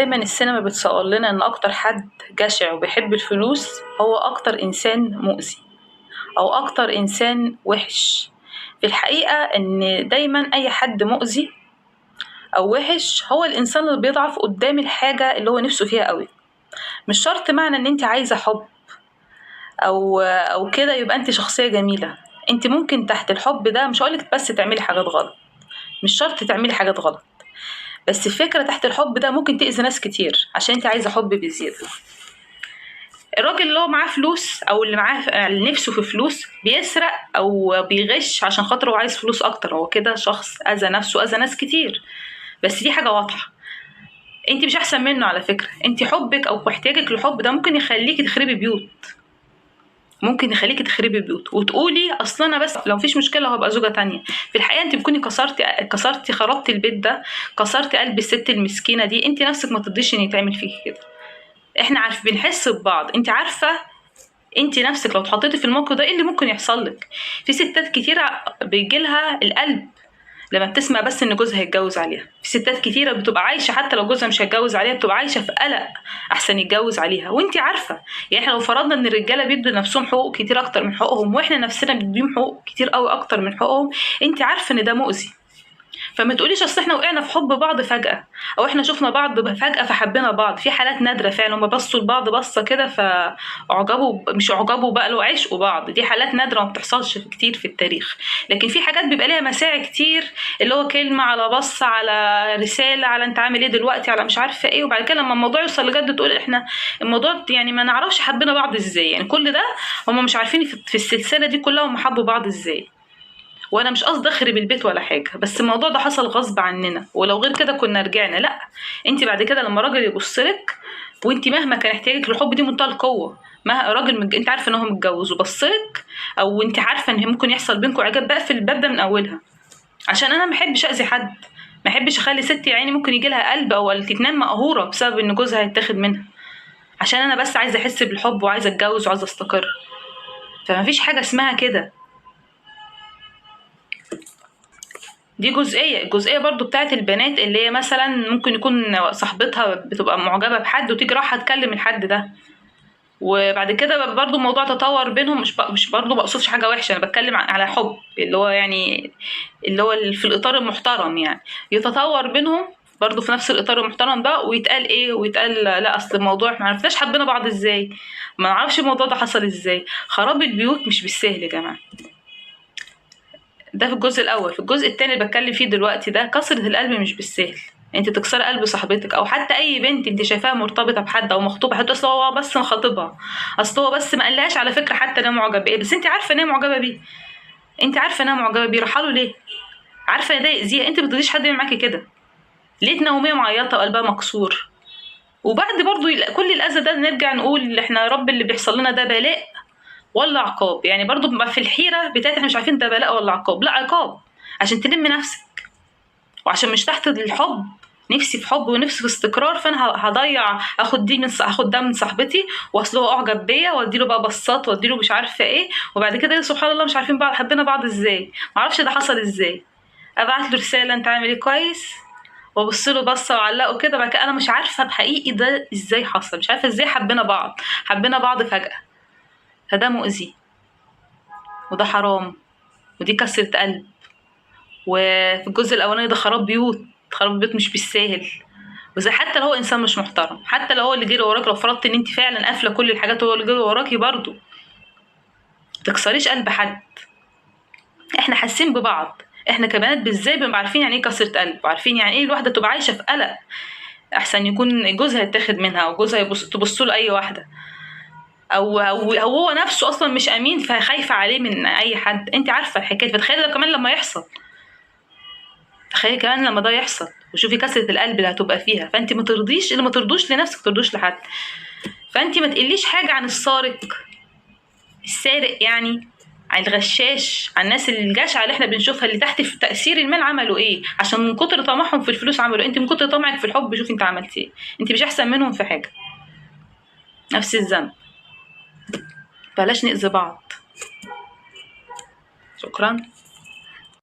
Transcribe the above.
دايما السينما بتصور لنا ان اكتر حد جشع وبيحب الفلوس هو اكتر انسان مؤذي او اكتر انسان وحش. في الحقيقة ان دايما اي حد مؤذي او وحش هو الانسان اللي بيضعف قدام الحاجة اللي هو نفسه فيها قوي. مش شرط معنى ان انت عايزة حب او كده يبقى انت شخصية جميلة. انت ممكن تحت الحب ده مش هقولك بس تعملي حاجات غلط، مش شرط تعملي حاجات غلط، بس الفكرة تحت الحب ده ممكن تأذي ناس كتير عشان انت عايزة حب بزيادة. الراجل اللي هو معاه فلوس او اللي معاه اللي نفسه في فلوس بيسرق او بيغش عشان خاطر هو عايز فلوس اكتر، هو كده شخص اذى نفسه اذى ناس كتير. بس دي حاجة واضحة، انت مش احسن منه على فكرة. انت حبك او احتياجك للحب ده ممكن يخليكي تخربي بيوت، ممكن يخليكي تخربي بيوت وتقولي اصل انا بس لو مفيش مشكله هبقى زوجه تانية. في الحقيقه انت بتكوني كسرتي خربتي البيت ده، كسرتي قلب الست المسكينه دي. انت نفسك ما ترضيش ان يتعمل فيكي كده. احنا بنحس ببعض. انت عارفه انت نفسك لو اتحطيتي في الموقف ده ايه اللي ممكن يحصل لك. في ستات كتيره بيجيلها القلب لما بتسمع بس ان جوزها هيتجوز عليها. في ستات كتيره بتبقى عايشه حتى لو جوزها مش هيتجوز عليها بتبقى عايشه في قلق احسن يتجوز عليها. وانت عارفه يعني احنا لو فرضنا ان الرجاله بيدوا نفسهم حقوق كتير اكتر من حقوقهم واحنا نفسنا بنديهم حقوق كتير قوي اكتر من حقوقهم، انت عارفه ان ده مؤذي. فما تقوليش اصل احنا وقعنا في حب بعض فجأة او احنا شفنا بعض فجأة فحبينا بعض. في حالات نادرة فعلا هما بصوا لبعض بصة كده فاعجبوا، مش اعجبوا بقى لو عشقوا بعض. دي حالات نادرة ما بتحصلش كتير في التاريخ. لكن في حاجات بيبقى ليها مساعي كتير، اللي هو كلمة على بصة على رسالة على انت عامل ايه دلوقتي على مش عارفة ايه، وبعد كده لما الموضوع يوصل لجد تقول احنا الموضوع يعني ما نعرفش حبينا بعض ازاي. يعني كل ده هما مش عارفين في السلسلة دي كلها هما حبوا بعض ازاي. وانا مش قصدي اخرب البيت ولا حاجه، بس الموضوع ده حصل غصب عننا ولو غير كده كنا رجعنا. لا، انت بعد كده لما راجل يبص لك وانت مهما كان احتياجك للحب دي منتهى القوه، ما راجل انت عارفه ان هو متجوز وبص لك او انت عارفه ان ممكن يحصل بينكم اعجاب، بقفل الباب ده من اولها. عشان انا ما احبش اذي حد، ما احبش اخلي ست يا عيني ممكن يجي لها قلب او تتنام مقهوره بسبب ان جوزها هيتاخد منها، عشان انا بس عايزه احس بالحب وعايزه اتجوز وعايزه استقر. فما فيش حاجه اسمها كده. دي الجزئية برضو بتاعت البنات اللي هي مثلا ممكن يكون صاحبتها بتبقى معجبة بحد وتيجي رايحة تكلم الحد ده، وبعد كده برضو الموضوع تطور بينهم. مش برضو بقصدش حاجة وحشة، أنا بتكلم على حب اللي هو يعني اللي هو في الإطار المحترم. يعني يتطور بينهم برضو في نفس الإطار المحترم ده ويتقال إيه ويتقال لا أصل الموضوع ما عرفناش حبينا بعض إزاي، ما نعرفش الموضوع ده حصل إزاي. خراب البيوت مش بالسهل يا جماعة. ده في الجزء الاول. في الجزء التاني اللي بتكلم فيه دلوقتي ده كسرة القلب مش بالسهل. انت تكسري قلب صاحبتك او حتى اي بنت انت شايفاها مرتبطه بحد او مخطوبه حتى اصل هو بس مخاطبها، اصل هو بس ما قالهاش على فكره حتى ان انا معجبه بايه، بس انت عارفه ان هي معجبه بيه، انت عارفه ان انا معجبه بيه، رايحه له ليه؟ عارفه ان ده يأذيها. انت ما بترضيش حد يعمل معاكي كده. لقيت نوميه معيطه وقلبها مكسور. وبعد برضو كل الاذى ده نرجع نقول احنا يا رب اللي بيحصل لنا ده بلاء ولا عقاب. يعني برضو بنبقى في الحيره بتاعت احنا مش عارفين ده بلاء ولا عقاب. لا، عقاب عشان تلم نفسك وعشان مش تحت الحب. نفسي في حب ونفسي في استقرار، فانا هضيع هاخد ده من صاحبتي واصل هو اعجب بيا واديله بقى بصات واديله مش عارفه ايه، وبعد كده سبحان الله مش عارفين بعض حبينا بعض ازاي. معرفش ده حصل ازاي. ابعت له رساله انت عامل ايه كويس وابص له بصه وعلقه كده، بعد كده انا مش عارفه بحقيقي ده ازاي حصل، مش عارفه ازاي حبينا بعض فجاه. فده مؤذي وده حرام ودي كسرة قلب. وفي الجزء الاولاني ده خراب بيوت، خراب بيوت مش بالساهل. وزي حتى لو هو انسان مش محترم، حتى لو هو اللي جري وراك، لو فرضت ان انت فعلا قافله كل الحاجات هو اللي جري وراكي برضه تكسريش قلب حد. احنا حاسين ببعض، احنا كبنات بالذات بنبقى عارفين يعني ايه كسرة قلب وعارفين يعني ايه الواحده تبقى عايشه في قلق احسن يكون جوزها يتاخد منها او جوزها تبص له اي واحده او هو نفسه اصلا مش امين فخايفه عليه من اي حد. انت عارفه الحكايه. فتخيلي ده كمان لما يحصل، تخيلي كمان لما ده يحصل وشوفي كسرة القلب اللي هتبقى فيها. فانت ما ترضيش اللي ما ترضوش لنفسك، ما ترضوش لحد. فانت ما تقليش حاجه عن السارق يعني، عن الغشاش، عن الناس الجشعه اللي احنا بنشوفها اللي تحت في تاثير المال عملوا ايه، عشان من كتر طمعهم في الفلوس عملوا ايه. انت من كتر طمعك في الحب شوفي انت عملتي ايه. انت مش احسن منهم في حاجه، نفس الذنب. بلاش نأذي بعض. شكرا.